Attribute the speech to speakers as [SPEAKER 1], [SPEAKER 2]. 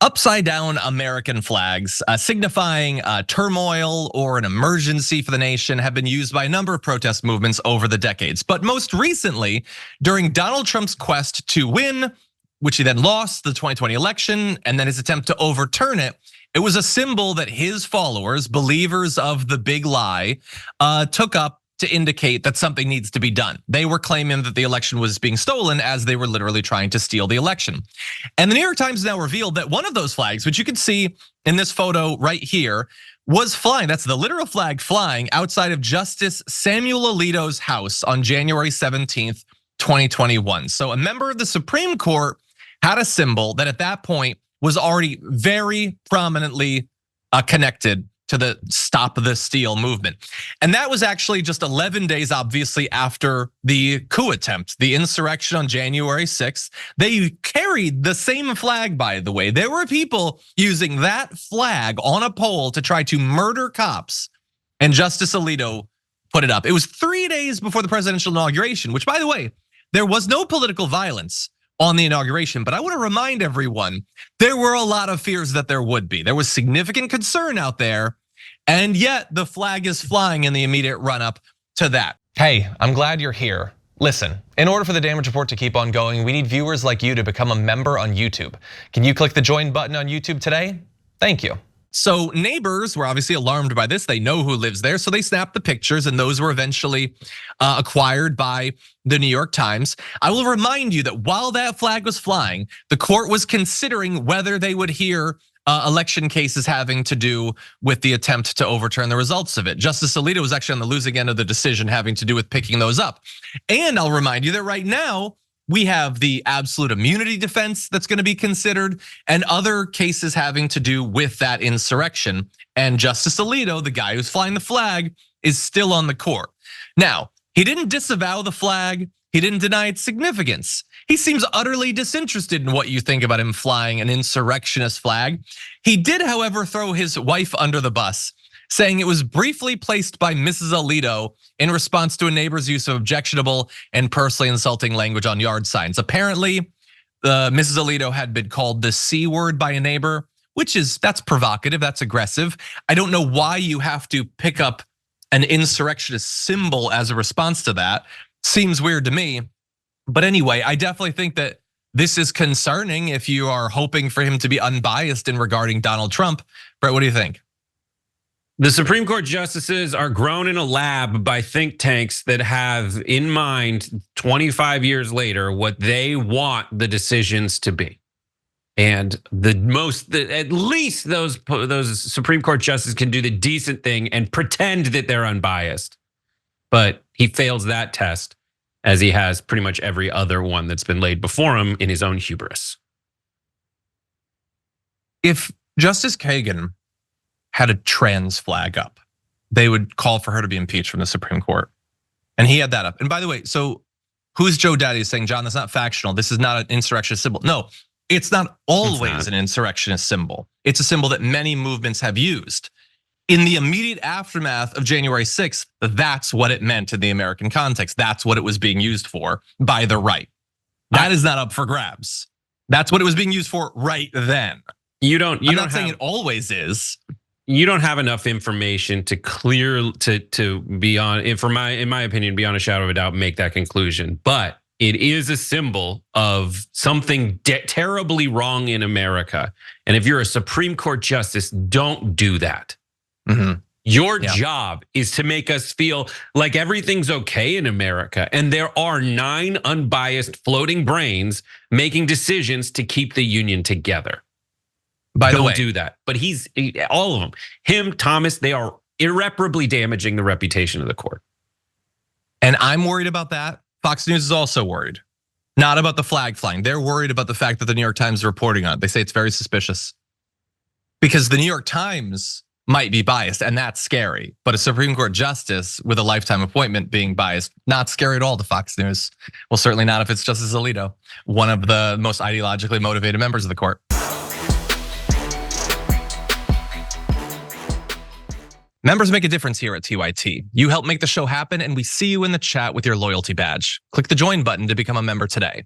[SPEAKER 1] Upside down American flags signifying turmoil or an emergency for the nation have been used by a number of protest movements over the decades. But most recently, during Donald Trump's quest to win, which he then lost the 2020 election, and then his attempt to overturn it, it was a symbol that his followers, believers of the big lie, took up to indicate that something needs to be done. They were claiming that the election was being stolen as they were literally trying to steal the election. And the New York Times now revealed that one of those flags, which you can see in this photo right here, was flying. That's the literal flag flying outside of Justice Samuel Alito's house on January 17th, 2021. So a member of the Supreme Court had a symbol that at that point was already very prominently connected to the Stop the Steal movement. And that was actually just 11 days, obviously, after the coup attempt, the insurrection on January 6th. They carried the same flag, by the way. There were people using that flag on a pole to try to murder cops, and Justice Alito put it up. It was 3 days before the presidential inauguration, which, by the way, there was no political violence on the inauguration, but I want to remind everyone, there were a lot of fears that there would be. There was significant concern out there, and yet the flag is flying in the immediate run up to that. Hey, I'm glad you're here. Listen, in order for the damage report to keep on going, we need viewers like you to become a member on YouTube. Can you click the join button on YouTube today? Thank you. So neighbors were obviously alarmed by this. They know who lives there, so they snapped the pictures, and those were eventually acquired by the New York Times. I will remind you that while that flag was flying, the court was considering whether they would hear election cases having to do with the attempt to overturn the results of it. Justice Alito was actually on the losing end of the decision having to do with picking those up. And I'll remind you that right now, we have the absolute immunity defense that's going to be considered and other cases having to do with that insurrection. And Justice Alito, the guy who's flying the flag, is still on the court. Now, he didn't disavow the flag. He didn't deny its significance. He seems utterly disinterested in what you think about him flying an insurrectionist flag. He did, however, throw his wife under the bus, saying it was briefly placed by Mrs. Alito in response to a neighbor's use of objectionable and personally insulting language on yard signs. Apparently, Mrs. Alito had been called the C word by a neighbor, that's provocative, that's aggressive. I don't know why you have to pick up an insurrectionist symbol as a response to that. Seems weird to me. But anyway, I definitely think that this is concerning if you are hoping for him to be unbiased in regarding Donald Trump. Brett, what do you think?
[SPEAKER 2] The Supreme Court justices are grown in a lab by think tanks that have in mind 25 years later what they want the decisions to be. And at least those Supreme Court justices can do the decent thing and pretend that they're unbiased. But he fails that test, as he has pretty much every other one that's been laid before him in his own hubris.
[SPEAKER 1] If Justice Kagan had a trans flag up, they would call for her to be impeached from the Supreme Court. And he had that up. And by the way, so who's Joe Daddy saying, John, that's not factional. This is not an insurrectionist symbol. No, it's not always an insurrectionist symbol. It's a symbol that many movements have used. In the immediate aftermath of January 6th, that's what it meant in the American context. That's what it was being used for by the right. That is not up for grabs. That's what it was being used for right then. I'm not saying it always is.
[SPEAKER 2] You don't have enough information to be on, in my opinion, beyond a shadow of a doubt, make that conclusion. But it is a symbol of something terribly wrong in America. And if you're a Supreme Court justice, don't do that. Your job is to make us feel like everything's okay in America. And there are 9 unbiased floating brains making decisions to keep the union together.
[SPEAKER 1] By the way,
[SPEAKER 2] don't do that. But all of them, him, Thomas, they are irreparably damaging the reputation of the court.
[SPEAKER 1] And I'm worried about that. Fox News is also worried. Not about the flag flying. They're worried about the fact that the New York Times is reporting on it. They say it's very suspicious. Because the New York Times might be biased, and that's scary. But a Supreme Court justice with a lifetime appointment being biased, not scary at all to Fox News. Well, certainly not if it's Justice Alito, one of the most ideologically motivated members of the court. Members make a difference here at TYT. You help make the show happen, and we see you in the chat with your loyalty badge. Click the join button to become a member today.